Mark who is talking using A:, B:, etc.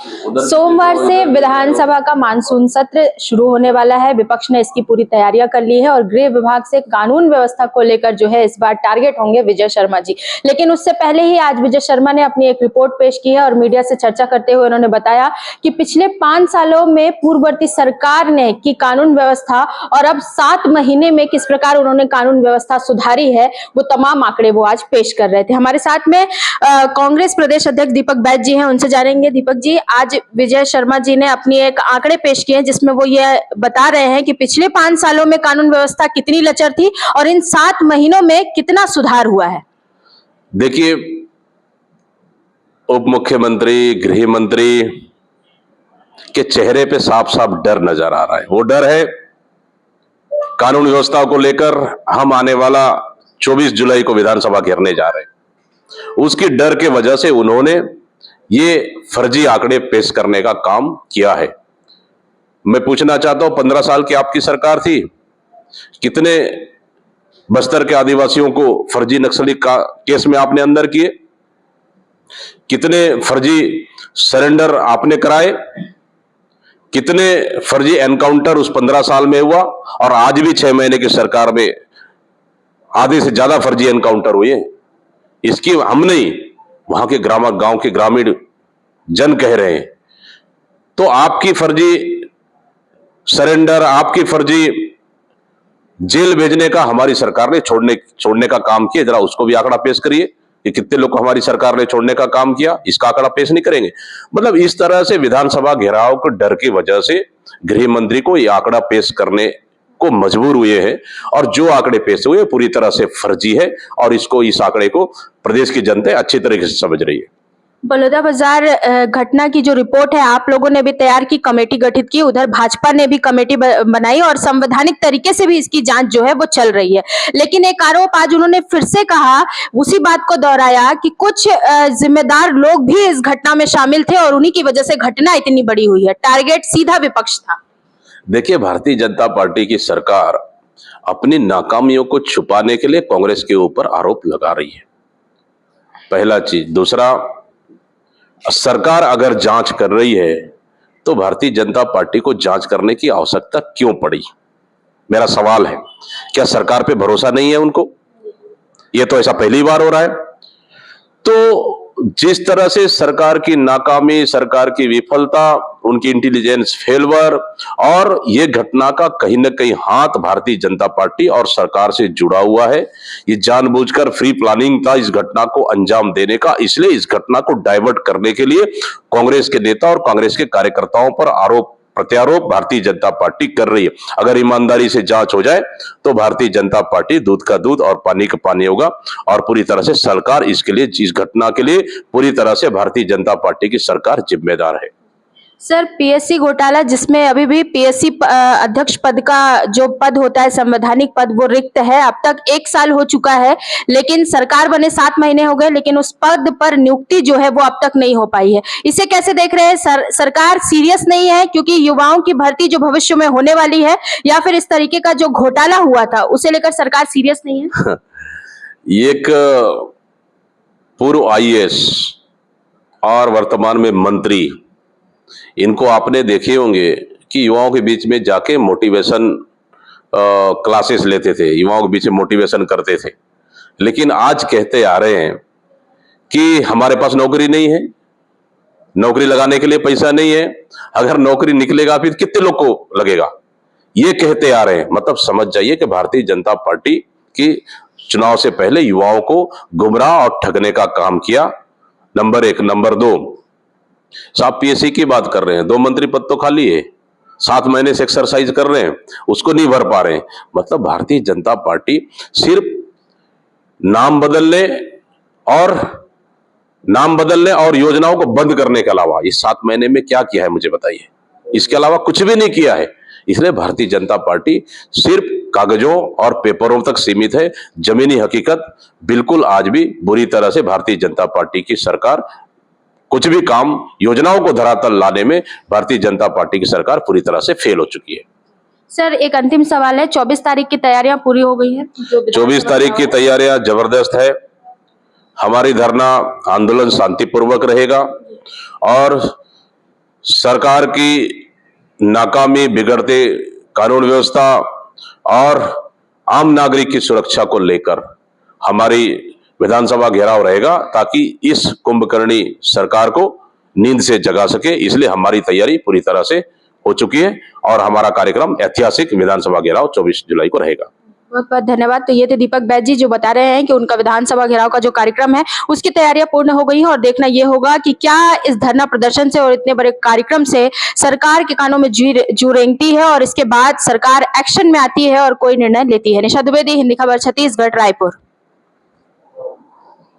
A: सोमवार से विधानसभा का मानसून सत्र शुरू होने वाला है। विपक्ष ने इसकी पूरी तैयारियां कर ली है और गृह विभाग से कानून व्यवस्था को लेकर जो है इस बार टारगेट होंगे विजय शर्मा जी। लेकिन उससे पहले ही आज विजय शर्मा ने अपनी एक रिपोर्ट पेश की है और मीडिया से चर्चा करते हुए उन्होंने बताया कि पिछले 5 सालों में पूर्ववर्ती सरकार ने की कानून व्यवस्था और अब 7 महीने में किस प्रकार उन्होंने कानून व्यवस्था सुधारी है, वो तमाम आंकड़े वो आज पेश कर रहे थे। हमारे साथ में कांग्रेस प्रदेश अध्यक्ष दीपक बैज जी हैं, उनसे जानेंगे। दीपक जी, आज विजय शर्मा जी ने अपनी एक आंकड़े पेश किए हैं जिसमें वो ये बता रहे हैं कि पिछले 5 सालों में कानून व्यवस्था कितनी लचर थी और इन 7 महीनों में कितना सुधार हुआ है।
B: देखिए, उप मुख्यमंत्री, गृह मंत्री के चेहरे पे साफ साफ डर नजर आ रहा है। वो डर है कानून व्यवस्था को लेकर। हम आने वाला 24 जुलाई को विधानसभा घेरने जा रहे हैं। उसकी डर के वजह से उन्होंने ये फर्जी आंकड़े पेश करने का काम किया है। मैं पूछना चाहता हूं, 15 साल की आपकी सरकार थी, कितने बस्तर के आदिवासियों को फर्जी नक्सली केस में आपने अंदर किए? कितने फर्जी सरेंडर आपने कराए? कितने फर्जी एनकाउंटर उस 15 साल में हुआ? और आज भी 6 महीने की सरकार में आधे से ज्यादा फर्जी एनकाउंटर हुए। इसकी हम नहीं, वहां के गांव के ग्रामीण जन कह रहे हैं। तो आपकी फर्जी सरेंडर, आपकी फर्जी जेल भेजने का हमारी सरकार ने छोड़ने का काम किया। जरा उसको भी आंकड़ा पेश करिए कि कितने लोग हमारी सरकार ने छोड़ने का काम किया। इसका आंकड़ा पेश नहीं करेंगे। मतलब इस तरह से विधानसभा घेराव के डर की वजह से गृह मंत्री को यह आंकड़ा पेश करने को मजबूर हुए हैं और जो आंकड़े पेश हुए पूरी तरह से फर्जी है और इस आंकड़े को प्रदेश की जनता अच्छी तरीके से समझ रही है।
A: बलौदाबाजार घटना की जो रिपोर्ट है आप लोगों ने भी तैयार की, कमेटी गठित की, उधर भाजपा ने भी कमेटी बनाई और संवैधानिक तरीके से भी इसकी जांच जो है वो चल रही है। लेकिन एक आरोप आज उन्होंने फिर से कहा, उसी बात को दोहराया कि कुछ जिम्मेदार लोग भी इस घटना में शामिल थे और उन्हीं की वजह से घटना इतनी बड़ी हुई है। टारगेट सीधा विपक्ष था।
B: देखिए, भारतीय जनता पार्टी की सरकार अपनी नाकामियों को छुपाने के लिए कांग्रेस के ऊपर आरोप लगा रही है, पहला चीज। दूसरा, सरकार अगर जांच कर रही है तो भारतीय जनता पार्टी को जांच करने की आवश्यकता क्यों पड़ी? मेरा सवाल है, क्या सरकार पे भरोसा नहीं है उनको? ये तो ऐसा पहली बार हो रहा है। तो जिस तरह से सरकार की नाकामी, सरकार की विफलता, उनकी इंटेलिजेंस फेलवर और ये घटना का कहीं ना कहीं हाथ भारतीय जनता पार्टी और सरकार से जुड़ा हुआ है। ये जानबूझकर फ्री प्लानिंग था इस घटना को अंजाम देने का। इसलिए इस घटना को डाइवर्ट करने के लिए कांग्रेस के नेता और कांग्रेस के कार्यकर्ताओं पर आरोप प्रत्यारोप भारतीय जनता पार्टी कर रही है। अगर ईमानदारी से जांच हो जाए तो भारतीय जनता पार्टी दूध का दूध और पानी का पानी होगा और पूरी तरह से सरकार इसके लिए, इस घटना के लिए पूरी तरह से भारतीय जनता पार्टी की सरकार जिम्मेदार है।
A: सर, पीएससी घोटाला जिसमें अभी भी पीएससी अध्यक्ष पद का जो पद होता है, संवैधानिक पद, वो रिक्त है। अब तक 1 साल हो चुका है, लेकिन सरकार बने 7 महीने हो गए, लेकिन उस पद पर नियुक्ति जो है वो अब तक नहीं हो पाई है। इसे कैसे देख रहे हैं? सरकार सीरियस नहीं है क्योंकि युवाओं की भर्ती जो भविष्य में होने वाली है, या फिर इस तरीके का जो घोटाला हुआ था उसे लेकर सरकार सीरियस नहीं है?
B: एक पूर्व आईएएस और वर्तमान में मंत्री, इनको आपने देखे होंगे कि युवाओं के बीच में जाके मोटिवेशन क्लासेस लेते थे, युवाओं के बीच में मोटिवेशन करते थे। लेकिन आज कहते आ रहे हैं कि हमारे पास नौकरी नहीं है, नौकरी लगाने के लिए पैसा नहीं है, अगर नौकरी निकलेगा फिर कितने लोग को लगेगा, ये कहते आ रहे हैं। मतलब समझ जाइए कि भारतीय जनता पार्टी की चुनाव से पहले युवाओं को गुमराह और ठगने का काम किया, नंबर 1। नंबर 2, साहब पीएससी की बात कर रहे हैं, 2 मंत्री पद तो खाली है, 7 महीने से एक्सरसाइज कर रहे हैं, उसको नहीं भर पा रहे हैं। मतलब भारतीय जनता पार्टी सिर्फ नाम बदलने और योजनाओं को बंद करने के अलावा इस 7 महीने में क्या किया है मुझे बताइए? इसके अलावा कुछ भी नहीं किया है। इसलिए भारतीय जनता पार्टी सिर्फ कागजों और पेपरों तक सीमित है। जमीनी हकीकत बिल्कुल आज भी बुरी तरह से भारतीय जनता पार्टी की सरकार कुछ भी काम, योजनाओं को धरातल लाने में भारतीय जनता पार्टी की सरकार पूरी तरह से फेल हो चुकी है।
A: सर, एक अंतिम सवाल है, 24 तारीख की तैयारियां पूरी हो गई हैं?
B: 24 तारीख की तैयारियां जबरदस्त है। हमारी धरना आंदोलन शांतिपूर्वक रहेगा और सरकार की नाकामी, बिगड़ते कानून व्यवस्था और आम नागरिक की सुरक्षा को लेकर हमारी विधानसभा घेराव रहेगा, ताकि इस कुंभकर्णी सरकार को नींद से जगा सके। इसलिए हमारी तैयारी पूरी तरह से हो चुकी है और हमारा कार्यक्रम ऐतिहासिक विधानसभा घेराव 24 जुलाई को रहेगा।
A: बहुत बहुत धन्यवाद। तो ये थे दीपक बैज जी जो बता रहे हैं कि उनका विधानसभा घेराव का जो कार्यक्रम है उसकी तैयारियां पूर्ण हो गई हैं और देखना ये होगा कि क्या इस धरना प्रदर्शन से और इतने बड़े कार्यक्रम से सरकार के कानों में जू रेंगती है और इसके बाद सरकार एक्शन में आती है और कोई निर्णय लेती है। निशा द्विवेदी, हिंदी खबर, छत्तीसगढ़, रायपुर।